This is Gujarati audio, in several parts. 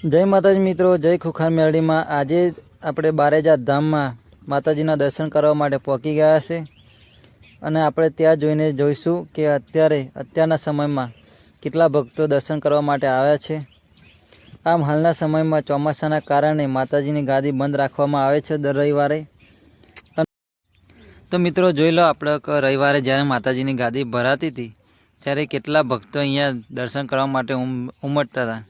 जय माताजी मित्रों, जय खुखार मेलडी में आज આપણે બારેજા ધામમાં માતાજીના દર્શન કરવા માટે પહોંચી ગયા છે અને આપણે ત્યાં જોઈને જોઈશું કે અત્યારના સમયમાં કેટલા ભક્તો દર્શન કરવા માટે આવ્યા છે। આમ હાલના સમયમાં ચોમાસાના કારણે માતાજીની ગાદી બંધ રાખવામાં આવે છે દર રવિવારે। તો મિત્રો જોઈ લો, આપણે રવિવારે જ્યારે માતાજીની ગાદી ભરાતી હતી ત્યારે કેટલા ભક્તો અહીંયા દર્શન કરવા માટે ઉમટતા હતા।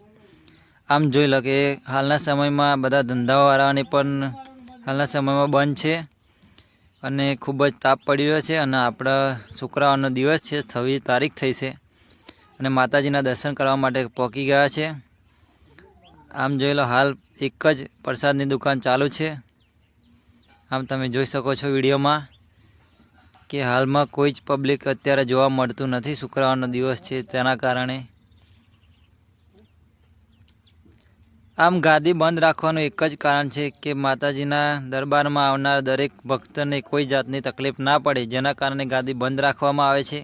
આમ જોઈ લો કે હાલના સમયમાં બધા ધંધાવાળાની પણ હાલના સમયમાં બંધ છે અને ખૂબ જ તાપ પડી રહ્યો છે અને આપણા શુક્રવારનો દિવસ છે, 26 તારીખ થઈ છે અને માતાજીના દર્શન કરવા માટે પહોંચી ગયા છે। આમ જોઈ લો, હાલ એક જ પ્રસાદની દુકાન ચાલુ છે। આમ તમે જોઈ શકો છો વિડીયોમાં કે હાલમાં કોઈ જ પબ્લિક અત્યારે જોવા મળતું નથી, શુક્રવારનો દિવસ છે તેના કારણે। આમ ગાદી બંધ રાખવાનું એક જ કારણ છે કે માતાજીના દરબારમાં આવનાર દરેક ભક્તને કોઈ જાતની તકલીફ ના પડે, જેના કારણે ગાદી બંધ રાખવામાં આવે છે।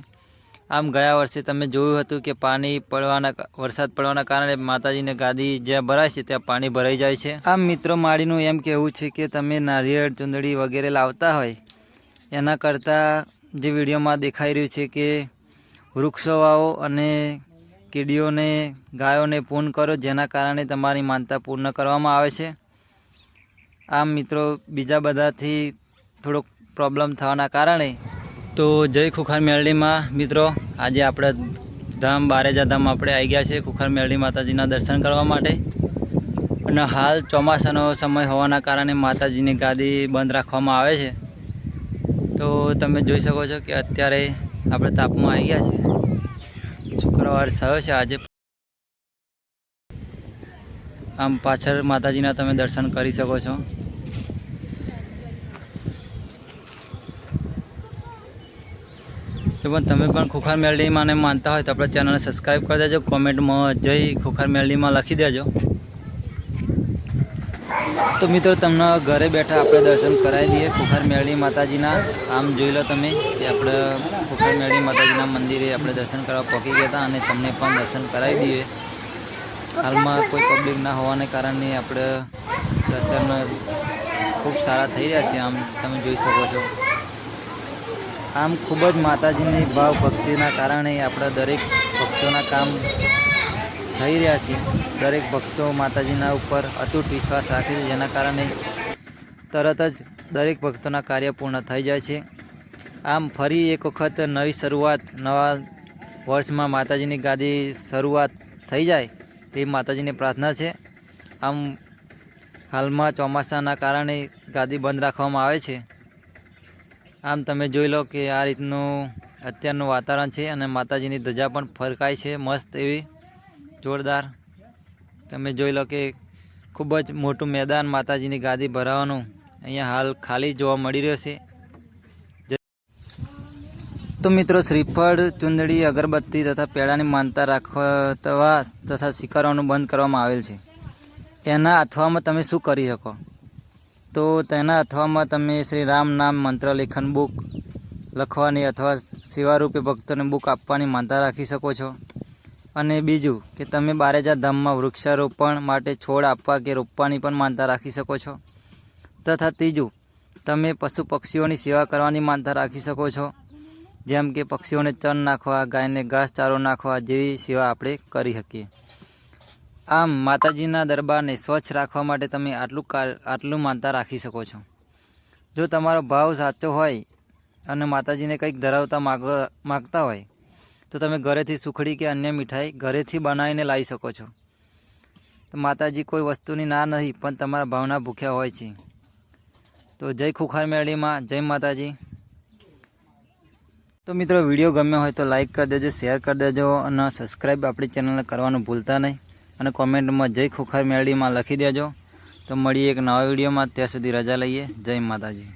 આમ ગયા વર્ષે તમે જોયું હતું કે વરસાદ પડવાના કારણે માતાજીની ગાદી જ્યાં ભરાય છે ત્યાં પાણી ભરાઈ જાય છે। આમ મિત્રો માળીનું એમ કહેવું છે કે તમે નારિયેળ, ચૂંદડી વગેરે લાવતા હોય એના કરતાં જે વિડીયોમાં દેખાઈ રહ્યું છે કે વૃક્ષો વાવો અને કીડીઓને, ગાયોને પૂર્ણ કરો, જેના કારણે તમારી માનતા પૂર્ણ કરવામાં આવે છે। આમ મિત્રો બીજા બધાથી થોડોક પ્રોબ્લેમ થવાના કારણે તો જય ખુખાર મેલડીમાં મિત્રો આજે આપણે ધામ બારેજા ધામ આપણે આવી ગયા છે ખુખાર મેલડી માતાજીના દર્શન કરવા માટે। અને હાલ ચોમાસાનો સમય હોવાના કારણે માતાજીની ગાદી બંધ રાખવામાં આવે છે। તો તમે જોઈ શકો છો કે અત્યારે આપણે તાપમાં આવી ગયા છે, શુક્રવાર થયો છે આજે। આમ પાછળ માતાજીના તમે દર્શન કરી શકો છો। તો પણ તમે પણ ખુખાર મેલડીમાં માનતા હોય તો આપણા ચેનલને સબસ્ક્રાઈબ કરી દેજો, કોમેન્ટમાં જય ખુખાર મેલડીમાં લખી દેજો। તો મિત્રો તમને ઘરે બેઠા આપણે દર્શન કરાવી દઈએ ખુખાર મેલડી માતાજીના। આમ જોઈ લો તમે કે આપણે ખુખાર મેલડી માતાજીના મંદિરે આપણે દર્શન કરવા પહોંચી ગયા હતા અને તમને પણ દર્શન કરાવી દઈએ। હાલમાં કોઈ પબ્લિક ના હોવાને કારણે આપણે દર્શન ખૂબ સારા થઈ રહ્યા છે, આમ તમે જોઈ શકો છો। આમ ખૂબ જ માતાજીની ભાવ ભક્તિના કારણે આપણા દરેક ભક્તોના કામ થઈ રહ્યા છે। દરેક ભક્તો માતાજીના ઉપર અતૂટ વિશ્વાસ રાખે છે, જેના કારણે તરત જ દરેક ભક્તોના કાર્ય પૂર્ણ થઈ જાય છે। આમ ફરી એક વખત નવી શરૂઆત, નવા વર્ષમાં માતાજીની ગાદી શરૂઆત થઈ જાય તેવી માતાજીની પ્રાર્થના છે। આમ હાલમાં ચોમાસાના કારણે ગાદી બંધ રાખવામાં આવે છે। આમ તમે જોઈ લો કે આ રીતનું અત્યારનું વાતાવરણ છે અને માતાજીની ધજા પણ ફરકાય છે મસ્ત એવી જોરદાર। તમે જોઈ લો કે ખૂબ જ મોટું મેદાન માતાજીની ગાદી ભરાવાનું અહીંયા હાલ ખાલી જોવા મળી રહ્યો છે। તો મિત્રો શ્રીફળ, ચુંદડી, અગરબત્તી તથા પેડાની માનતા રાખવા તથા સ્વીકારવાનું બંધ કરવામાં આવેલ છે। એના અથવામાં તમે શું કરી શકો? તો તેના અથવામાં તમે શ્રી રામ નામ મંત્ર લેખન બુક લખવાની અથવા સેવારૂપે ભક્તોને બુક આપવાની માનતા રાખી શકો છો। અને બીજું કે તમે બારેજા ધામમાં વૃક્ષારોપણ માટે છોડ આપવા કે રોપવાની પણ માનતા રાખી શકો છો। તથા ત્રીજું, તમે પશુ પક્ષીઓની સેવા કરવાની માનતા રાખી શકો છો, જેમ કે પક્ષીઓને ચણ નાખવા, ગાયને ઘાસચારો નાખવા જેવી સેવા આપણે કરી શકીએ। આમ માતાજીના દરબારને સ્વચ્છ રાખવા માટે તમે આટલું માનતા રાખી શકો છો। જો તમારો ભાવ સાચો હોય અને માતાજીને કંઈક ધરાવતા માગતા હોય તો તમે ઘરેથી સુખડી કે અન્ય મીઠાઈ ઘરેથી બનાવીને લાવી શકો છો। તો માતાજી કોઈ વસ્તુની ના નહીં, પણ તમારા ભાવના ભૂખ્યા હોય છે। તો જય ખુખાર મેલડીમાં, જય માતાજી। તો મિત્રો વિડીયો ગમ્યો હોય તો લાઈક કરી દેજો, શેર કરી દેજો અને સબસ્ક્રાઈબ આપણી ચેનલને કરવાનું ભૂલતા નહીં અને કોમેન્ટમાં જય ખુખાર મેલડીમાં લખી દેજો। તો મળીએ એક નવા વિડીયોમાં, ત્યાં સુધી રજા લઈએ। જય માતાજી।